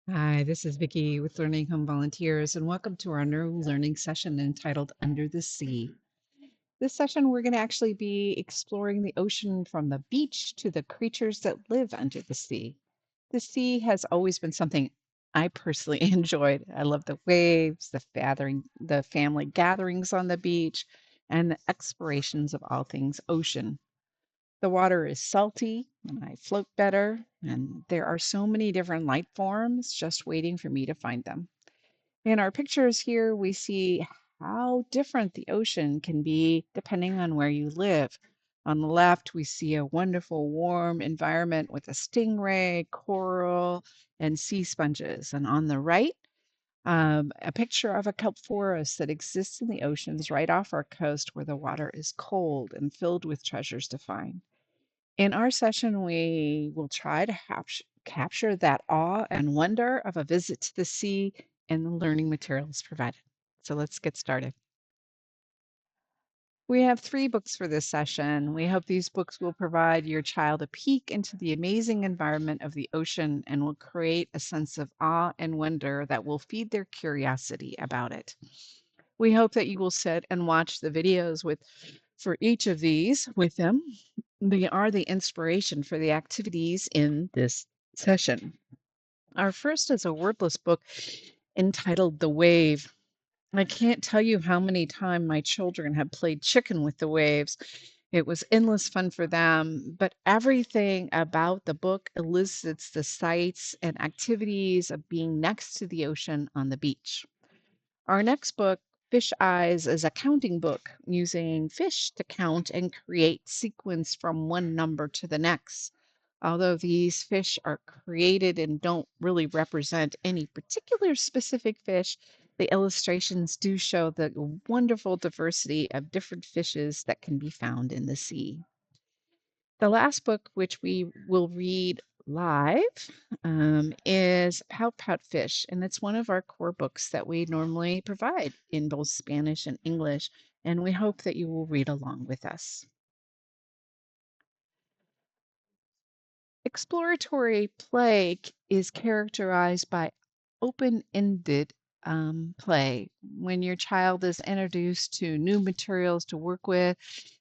Hi, this is Vicki with Learning Home Volunteers, and welcome to our new learning session entitled Under the Sea. This session, we're going to actually be exploring the ocean from the beach to the creatures that live under the sea. The sea has always been something I personally enjoyed. I love the waves, the family gatherings on the beach, and the explorations of all things ocean. The water is salty and I float better, and there are so many different light forms just waiting for me to find them. In our pictures here, we see how different the ocean can be depending on where you live. On the left, we see a wonderful warm environment with a stingray, coral, and sea sponges. And on the right, a picture of a kelp forest that exists in the oceans right off our coast where the water is cold and filled with treasures to find. In our session, we will try to capture that awe and wonder of a visit to the sea and the learning materials provided. So let's get started. We have 3 books for this session. We hope these books will provide your child a peek into the amazing environment of the ocean and will create a sense of awe and wonder that will feed their curiosity about it. We hope that you will sit and watch the videos for each of these with them. They are the inspiration for the activities in this session. Our first is a wordless book entitled The Wave. I can't tell you how many times my children have played chicken with the waves. It was endless fun for them, but everything about the book elicits the sights and activities of being next to the ocean on the beach. Our next book, Fish Eyes, is a counting book using fish to count and create sequence from one number to the next. Although these fish are created and don't really represent any particular specific fish, the illustrations do show the wonderful diversity of different fishes that can be found in the sea. The last book, which we will read live, is Pout Pout Fish, and it's one of our core books that we normally provide in both Spanish and English, and we hope that you will read along with us. Exploratory play is characterized by open-ended play. When your child is introduced to new materials to work with,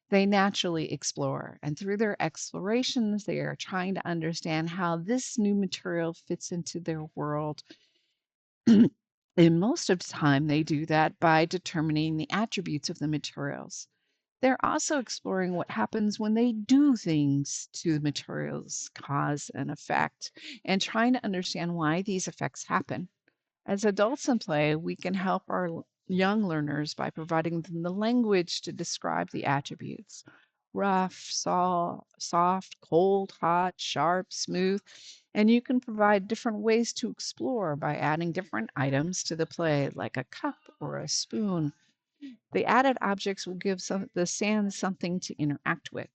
they naturally explore. And through their explorations, they are trying to understand how this new material fits into their world. And most of the time, they do that by determining the attributes of the materials. They're also exploring what happens when they do things to the materials, cause and effect, and trying to understand why these effects happen. As adults in play, we can help our young learners by providing them the language to describe the attributes rough, soft, cold, hot, sharp, smooth. And you can provide different ways to explore by adding different items to the play, like a cup or a spoon. The added objects will give the sand something to interact with.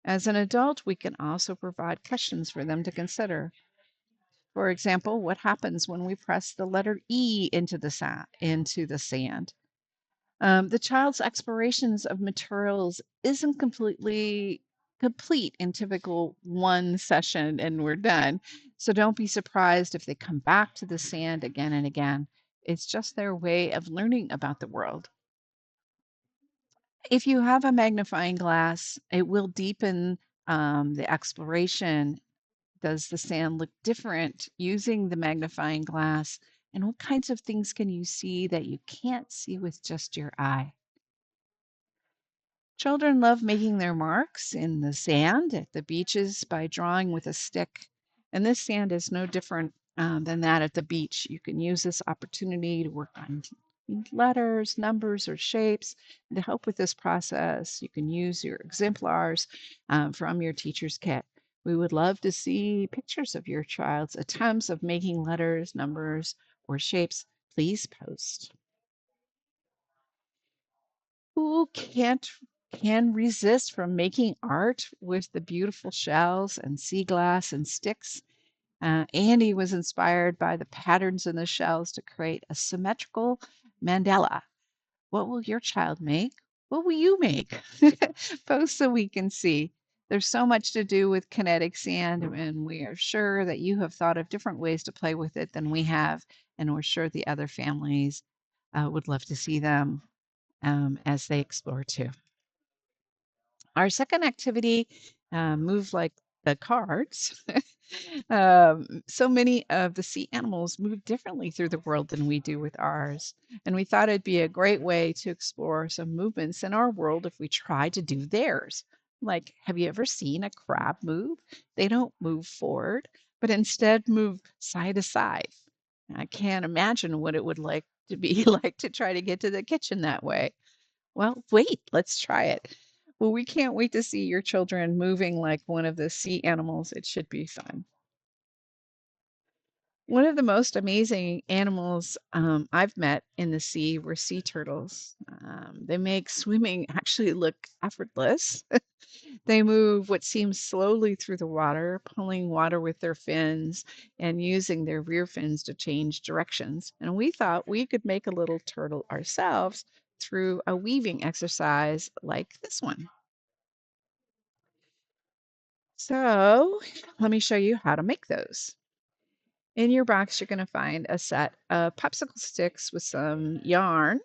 As an adult, we can also provide questions for them to consider. For example, what happens when we press the letter E into the sand? The child's explorations of materials isn't completely complete in typical one session and we're done. So don't be surprised if they come back to the sand again and again. It's just their way of learning about the world. If you have a magnifying glass, it will deepen the exploration. Does the sand look different using the magnifying glass? And what kinds of things can you see that you can't see with just your eye? Children love making their marks in the sand at the beaches by drawing with a stick. And this sand is no different than that at the beach. You can use this opportunity to work on letters, numbers, or shapes. And to help with this process, you can use your exemplars from your teacher's kit. We would love to see pictures of your child's attempts of making letters, numbers, or shapes. Please post. Who can resist from making art with the beautiful shells and sea glass and sticks? Andy was inspired by the patterns in the shells to create a symmetrical mandala. What will your child make? What will you make? Post so we can see. There's so much to do with kinetic sand, and we are sure that you have thought of different ways to play with it than we have, and we're sure the other families would love to see them as they explore too. Our second activity, move like the cards. So many of the sea animals move differently through the world than we do with ours. And we thought it'd be a great way to explore some movements in our world if we try to do theirs. Like, have you ever seen a crab move? They don't move forward, but instead move side to side. I can't imagine what it would like to be like to try to get to the kitchen that way. Well, wait, let's try it. Well, we can't wait to see your children moving like one of the sea animals. It should be fun. One of the most amazing animals I've met in the sea were sea turtles. They make swimming actually look effortless. They move what seems slowly through the water, pulling water with their fins and using their rear fins to change directions. And we thought we could make a little turtle ourselves through a weaving exercise like this one. So let me show you how to make those. In your box, you're going to find a set of popsicle sticks with some yarn.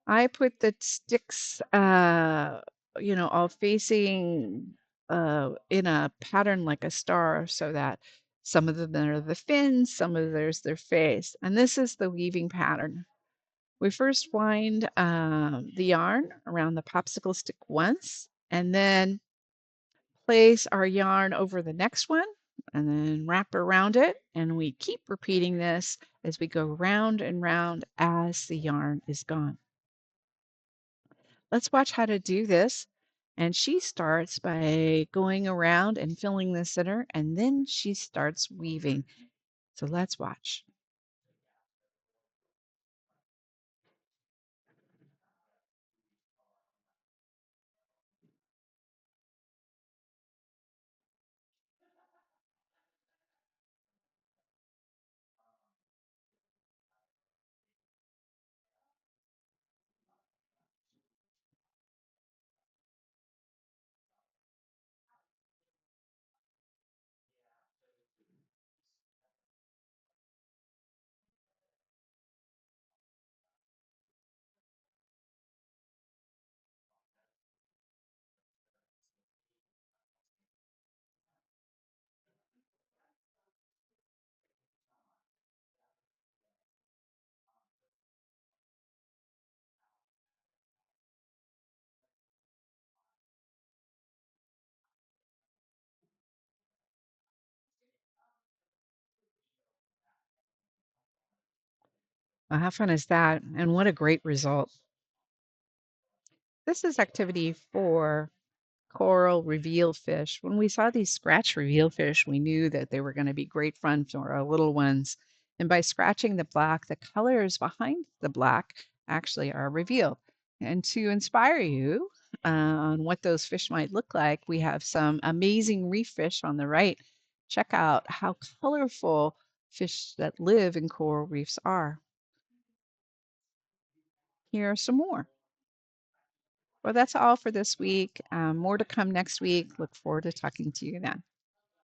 I put the sticks, all facing in a pattern like a star so that some of them are the fins, some of there's their face. And this is the weaving pattern. We first wind the yarn around the popsicle stick once, and then place our yarn over the next one and then wrap around it. And we keep repeating this as we go round and round as the yarn is gone. Let's watch how to do this. And she starts by going around and filling the center, and then she starts weaving. So let's watch. Well, how fun is that? And what a great result. This is activity 4. Coral reveal fish. When we saw these scratch reveal fish, we knew that they were going to be great fun for our little ones. And by scratching the black, the colors behind the black actually are revealed. And to inspire you on what those fish might look like, we have some amazing reef fish on the right. Check out how colorful fish that live in coral reefs are. Here are some more. Well, that's all for this week. More to come next week. Look forward to talking to you then.